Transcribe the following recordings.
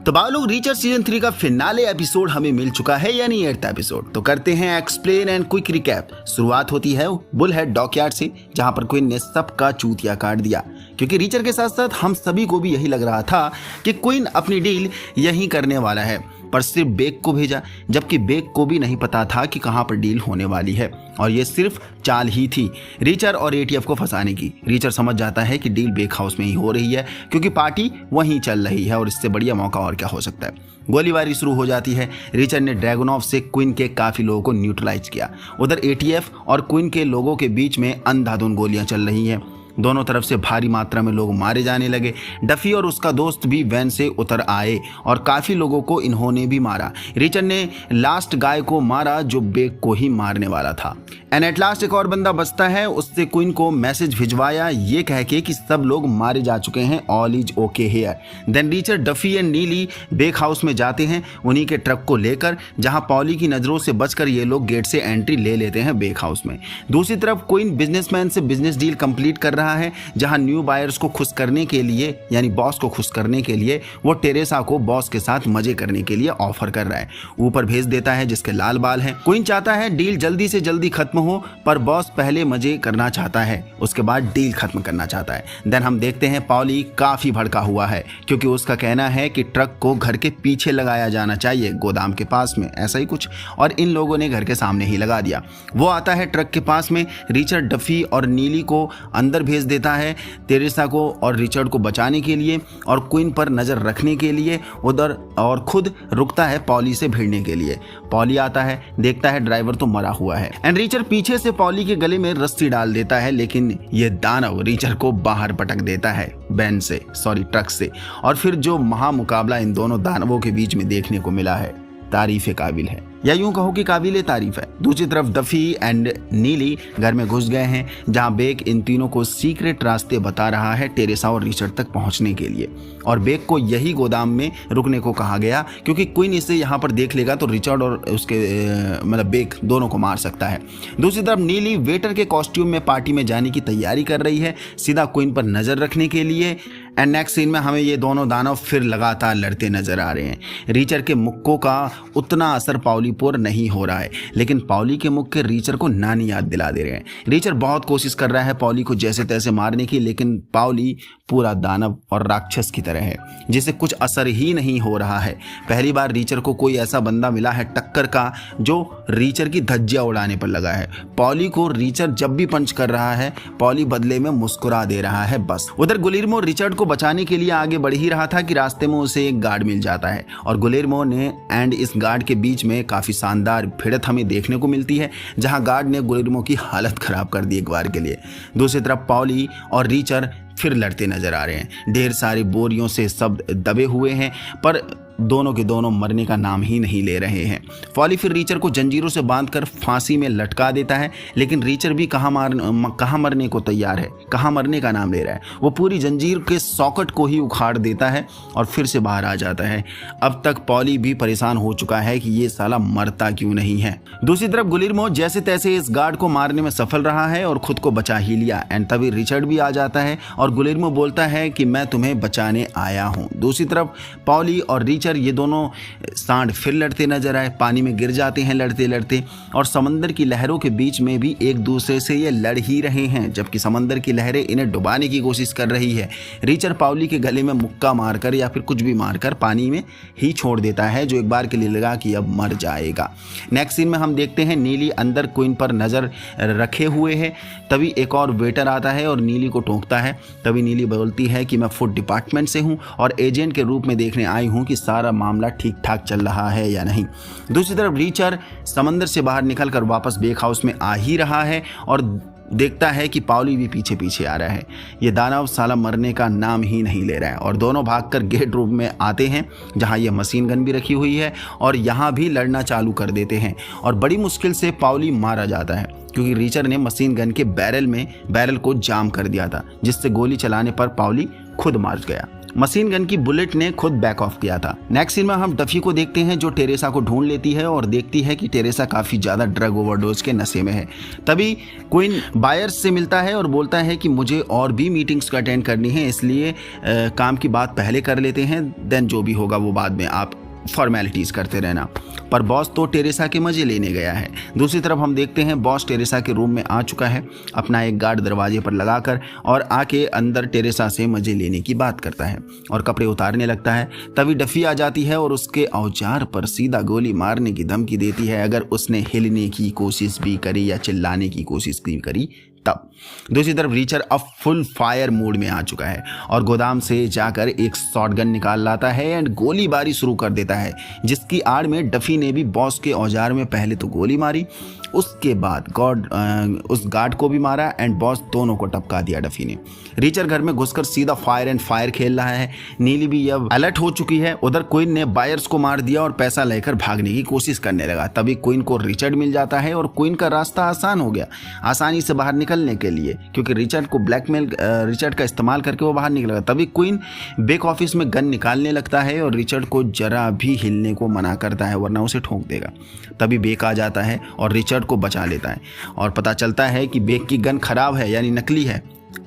तो बाबा लोग richer season 3 का फिनाले एपिसोड हमें मिल चुका है, यानी 8th एपिसोड। तो करते हैं एक्सप्लेन एंड क्विक रिकैप। शुरुआत होती है बुलहेड डॉकयार्ड से, जहां पर क्वीन ने सबका चूतिया काट दिया, क्योंकि रीचर के साथ साथ हम सभी को भी यही लग रहा था कि क्वीन अपनी डील यही करने वाला है, पर सिर्फ बेक को भेजा, जबकि बेक को भी नहीं पता था कि कहां पर डील होने वाली है, और ये सिर्फ चाल ही थी रीचर और एटीएफ को फंसाने की। रीचर समझ जाता है कि डील बेक हाउस में ही हो रही है, क्योंकि पार्टी वहीं चल रही है और इससे बढ़िया मौका और क्या हो सकता है। गोलीबारी शुरू हो जाती है। रीचर ने ड्रैगनऑफ से क्वीन के काफी लोगों को न्यूट्रलाइज किया। उधर एटीएफ और क्वीन के लोगों के बीच में अंधाधुंध गोलियां चल रही हैं। दोनों तरफ से भारी मात्रा में लोग मारे जाने लगे। डफी और उसका दोस्त भी वैन से उतर आए और काफी लोगों को इन्होंने भी मारा। रीचर ने लास्ट गाय को मारा जो बेक को ही मारने वाला था। एंड एट लास्ट एक और बंदा बचता है, उससे क्वीन को मैसेज भिजवाया ये कह के कि सब लोग मारे जा चुके हैं, all is okay here. Then Reacher, Duffy and Neagley Beck house में जाते हैं उन्हीं के ट्रक को लेकर, जहां पॉली की नजरों से बचकर ये लोग गेट से एंट्री ले लेते हैं बेक हाउस में। दूसरी तरफ क्वीन बिजनेसमैन से बिजनेस डील कंप्लीट कर रहा है, जहां न्यू बायर्स को खुश करने के लिए, यानी बॉस को खुश करने के लिए, वो टेरेसा को बॉस के साथ मजे करने के लिए ऑफर कर रहा है। ऊपर भेज देता है जिसके लाल बाल हैं। क्वीन चाहता है डील जल्दी से जल्दी खत्म हो, पर बॉस पहले मजे करना चाहता है, उसके बाद डील खत्म करना चाहता है। देन हम देखते हैं पॉली काफी भड़का हुआ है, क्योंकि उसका कहना है कि ट्रक को घर के पीछे लगाया जाना चाहिए, गोदाम के पास में, ऐसा ही कुछ, और इन लोगों ने घर के सामने ही लगा दिया। वो आता है ट्रक के पास में। रिचर, डफी और नीली को अंदर भेज देता है, टेरेसा को और रिचर्ड को बचाने के लिए और क्वीन पर नजर रखने के लिए उधर, और खुद रुकता है पॉली से भिड़ने के लिए। पॉली आता है, देखता है ड्राइवर तो मरा हुआ है, एंड रिचर पीछे से पॉली के गले में रस्सी डाल देता है, लेकिन ये दानव रिचर को बाहर पटक देता है ट्रक से। और फिर जो महामुकाबला इन दोनों दानवों के बीच में देखने को मिला है, तारीफ काबिल है, या यूं कहो कि काबिल तारीफ है। दूसरी तरफ डफी एंड नीली घर में घुस गए हैं, जहां बेक इन तीनों को सीक्रेट रास्ते बता रहा है टेरेसा और रिचर्ड तक पहुंचने के लिए, और बेक को यही गोदाम में रुकने को कहा गया, क्योंकि क्वीन इसे यहां पर देख लेगा तो रिचर्ड और उसके मतलब बेक दोनों को मार सकता है। दूसरी तरफ नीली वेटर के कॉस्ट्यूम में पार्टी में जाने की तैयारी कर रही है, सीधा क्वीन पर नजर रखने के लिए। एंड नेक्स्ट सीन में हमें ये दोनों दानव फिर लगातार लड़ते नजर आ रहे हैं। रिचर के मुक्कों का उतना असर पॉली पर नहीं हो रहा है, लेकिन पॉली के मुक्के रिचर को नानी याद दिला दे रहे हैं। रिचर बहुत कोशिश कर रहा है पॉली को जैसे तैसे मारने की, लेकिन पॉली पूरा दानव और राक्षस की तरह है, जिसे कुछ असर ही नहीं हो रहा है। पहली बार रिचर को कोई ऐसा बंदा मिला है टक्कर का जो रिचर की धज्जियां उड़ाने पर लगा है। पॉली को रिचर जब भी पंच कर रहा है, पॉली बदले में मुस्कुरा दे रहा है बस। उधर गुलिर्मो रिचर्ड को बचाने के लिए आगे बढ़ ही रहा था कि रास्ते में उसे एक गार्ड मिल जाता है, और गुलिर्मो ने एंड इस गार्ड के बीच में काफी शानदार भिड़ंत हमें देखने को मिलती है, जहां गार्ड ने गुलिर्मो की हालत खराब कर दी एक बार के लिए। दूसरी तरफ पॉली और रिचर फिर लड़ते नजर आ रहे हैं। ढेर सारी बोरियों से सब दबे हुए हैं, पर दोनों के दोनों मरने का नाम ही नहीं ले रहे हैं। पॉली फिर रिचर को जंजीरों से बांधकर फांसी में लटका देता है, लेकिन रिचर भी कहाँ मरने को तैयार है, कहाँ मरने का नाम ले रहा है। वो पूरी जंजीर के सॉकेट को ही उखाड़ देता है और फिर से बाहर आ जाता है। अब तक पॉली भी परेशान हो चुका है कि ये साला मरता क्यों नहीं है। दूसरी तरफ गुलिर्मो जैसे तैसे इस गार्ड को मारने में सफल रहा है और खुद को बचा ही लिया। एंड तभी रिचर्ड भी आ जाता है और गुलिर्मो बोलता है कि मैं तुम्हें बचाने आया हूँ। दूसरी तरफ पॉली और रिचर ये दोनों सांड फिर लड़ते नजर आए, पानी में गिर जाते हैं लड़ते लड़ते, और समंदर की लहरों के बीच में भी एक दूसरे से ये लड़ ही रहे हैं, जबकि समंदर की लहरें इन्हें डुबाने की कोशिश कर रही है। रिचर पॉली के गले में मुक्का मारकर या फिर कुछ भी मारकर पानी में ही छोड़ देता है, जो एक बार के लिए लगा कि अब मर जाएगा। नेक्स्ट सीन में हम देखते हैं नीली अंदर क्वीन पर नजर रखे हुए है। तभी एक और वेटर आता है और नीली को टोकता है। तभी नीली बोलती है कि मैं फूड डिपार्टमेंट से हूँ और एजेंट के रूप में देखने आई हूँ कि सारा मामला ठीक ठाक चल रहा है या नहीं। दूसरी तरफ रिचर समंदर से बाहर निकलकर वापस बेक हाउस में आ ही रहा है और देखता है कि पॉली भी पीछे पीछे आ रहा है। ये दानव साला मरने का नाम ही नहीं ले रहा है, और दोनों भागकर गेट रूम में आते हैं, जहां ये मशीन गन भी रखी हुई है, और यहां भी लड़ना चालू कर देते हैं। और बड़ी मुश्किल से पॉली मारा जाता है, क्योंकि रिचर ने मशीन गन के बैरल को जाम कर दिया था, जिससे गोली चलाने पर पॉली खुद मार गया। मशीन गन की बुलेट ने खुद बैक ऑफ किया था। नेक्स्ट सीन में हम डफी को देखते हैं जो टेरेसा को ढूंढ लेती है और देखती है कि टेरेसा काफी ज्यादा ड्रग ओवरडोज के नशे में है। तभी क्वीन बायर्स से मिलता है और बोलता है कि मुझे और भी मीटिंग्स को अटेंड करनी है, इसलिए काम की बात पहले कर लेते हैं, देन जो भी होगा वो बाद में आप फॉर्मेलिटीज करते रहना। पर बॉस तो टेरेसा के मजे लेने गया है। दूसरी तरफ हम देखते हैं बॉस टेरेसा के रूम में आ चुका है, अपना एक गार्ड दरवाजे पर लगाकर, और आके अंदर टेरेसा से मजे लेने की बात करता है और कपड़े उतारने लगता है। तभी डफी आ जाती है और उसके औजार पर सीधा गोली मारने की धमकी देती है अगर उसने हिलने की कोशिश भी करी या चिल्लाने की कोशिश भी करी तब। दूसरी तरफ रीचर अब फुल फायर मोड में आ चुका है और गोदाम से जाकर एक शॉटगन निकाल लाता है एंड गोलीबारी शुरू कर देता है, जिसकी आड़ में डफी ने भी बॉस के औजार में पहले तो गोली मारी, उसके बाद उस गार्ड को भी मारा एंड बॉस दोनों को टपका दिया डफी ने। रीचर घर में घुसकर सीधा फायर एंड फायर खेल रहा है। नीली भी अब अलर्ट हो चुकी है। उधर क्वीन ने बायर्स को मार दिया और पैसा लेकर भागने की कोशिश करने लगा। तभी क्वीन को रिचर्ड मिल जाता है और क्वीन का रास्ता आसान हो गया आसानी से बाहर निकलने के लिए, क्योंकि रिचर्ड को ब्लैकमेल रिचर्ड का इस्तेमाल करके वो बाहर निकलेगा। तभी क्वीन बेक ऑफिस में गन निकालने लगता है और रिचर्ड को जरा भी हिलने को मना करता है वरना उसे ठोक देगा। तभी बेक आ जाता है और रिचर्ड को बचा लेता है और पता चलता है कि बेक की गन खराब है, यानी नकली है,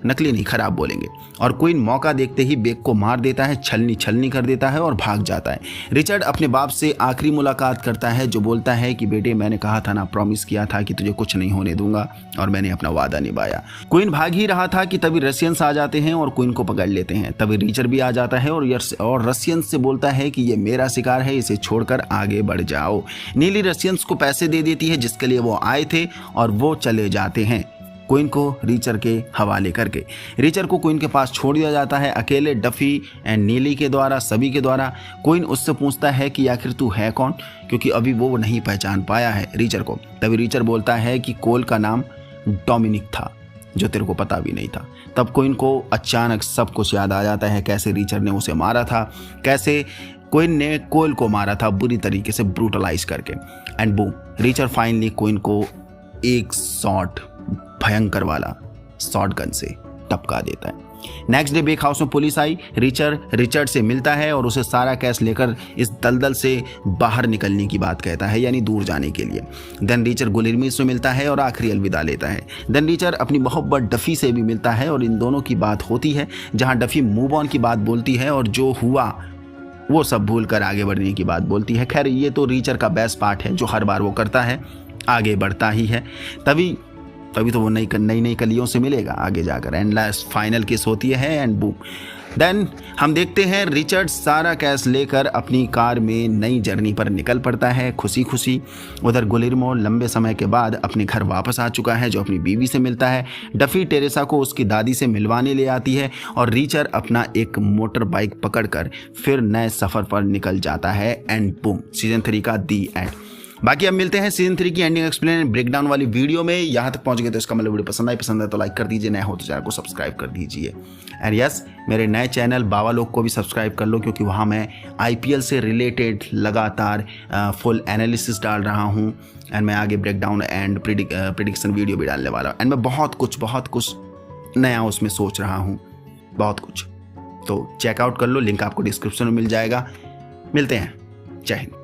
नकली नहीं खराब बोलेंगे। और क्वीन मौका देखते ही बेक को मार देता है, छलनी कर देता है और भाग जाता है। रिचर्ड अपने बाप से आखिरी मुलाकात करता है जो बोलता है कि बेटे मैंने कहा था ना, प्रॉमिस किया था कि तुझे कुछ नहीं होने दूंगा और मैंने अपना वादा निभाया। क्वीन भाग ही रहा था कि तभी रशियंस आ जाते हैं और क्वीन को पकड़ लेते हैं। तभी रिचर्ड भी आ जाता है और रशियंस से बोलता है कि ये मेरा शिकार है, इसे छोड़कर आगे बढ़ जाओ। नीली रशियंस को पैसे दे देती है जिसके लिए वो आए थे और वो चले जाते हैं क्वीन को रीचर के हवाले करके। रीचर को क्वीन के पास छोड़ दिया जाता है अकेले डफी एंड नीली के द्वारा, सभी के द्वारा। क्वीन उससे पूछता है कि आखिर तू है कौन, क्योंकि अभी वो नहीं पहचान पाया है रीचर को। तभी रीचर बोलता है कि कोल का नाम डोमिनिक था, जो तेरे को पता भी नहीं था। तब क्वीन को अचानक सब कुछ याद आ जाता है, कैसे रीचर ने उसे मारा था, कैसे क्वीन ने कोल को मारा था बुरी तरीके से ब्रूटलाइज करके। And boom, richer finally queen को एक शॉट, भयंकर वाला शॉटगन से टपका देता है। नेक्स्ट डे बेक हाउस में पुलिस आई। रिचर्ड से मिलता है और उसे सारा कैश लेकर इस दलदल से बाहर निकलने की बात कहता है, यानी दूर जाने के लिए। देन रिचर्ड गुलिरमी से मिलता है और आखिरी अलविदा लेता है। देन रिचर्ड अपनी मोहब्बत डफी से भी मिलता है और इन दोनों की बात होती है, जहां डफी मूव ऑन की बात बोलती है और जो हुआ वो सब भूल कर आगे बढ़ने की बात बोलती है। खैर ये तो रिचर्ड का बेस्ट पार्ट है जो हर बार वो करता है, आगे बढ़ता ही है। तभी तो वो नई कलियों से मिलेगा आगे जाकर। एंड लास्ट फाइनल किस होती है एंड बूम। देन हम देखते हैं रिचर्ड सारा कैश लेकर अपनी कार में नई जर्नी पर निकल पड़ता है खुशी खुशी। उधर गुलिर्मो लंबे समय के बाद अपने घर वापस आ चुका है, जो अपनी बीवी से मिलता है। डफी टेरेसा को उसकी दादी से मिलवाने ले आती है और रिचर्ड अपना एक मोटर बाइक पकड़कर फिर नए सफ़र पर निकल जाता है। एंड बूम, सीजन 3 का दी एंड। बाकी अब मिलते हैं सीजन 3 की एंडिंग एक्सप्लेन ब्रेकडाउन वाली वीडियो में। यहाँ तक पहुँच गए तो इसका मतलब वीडियो पसंद है तो लाइक कर दीजिए, नया हो तो चैनल को सब्सक्राइब कर दीजिए। एंड यस, मेरे नए चैनल बाबा लोग को भी सब्सक्राइब कर लो, क्योंकि वहाँ मैं IPL से रिलेटेड लगातार फुल एनालिसिस डाल रहा हूँ एंड मैं आगे ब्रेकडाउन एंड प्रिडिक्शन वीडियो भी डालने वाला हूँ। एंड मैं बहुत कुछ नया उसमें सोच रहा हूँ, बहुत कुछ। तो चेकआउट कर लो, लिंक आपको डिस्क्रिप्शन में मिल जाएगा। मिलते हैं, जय हिंद।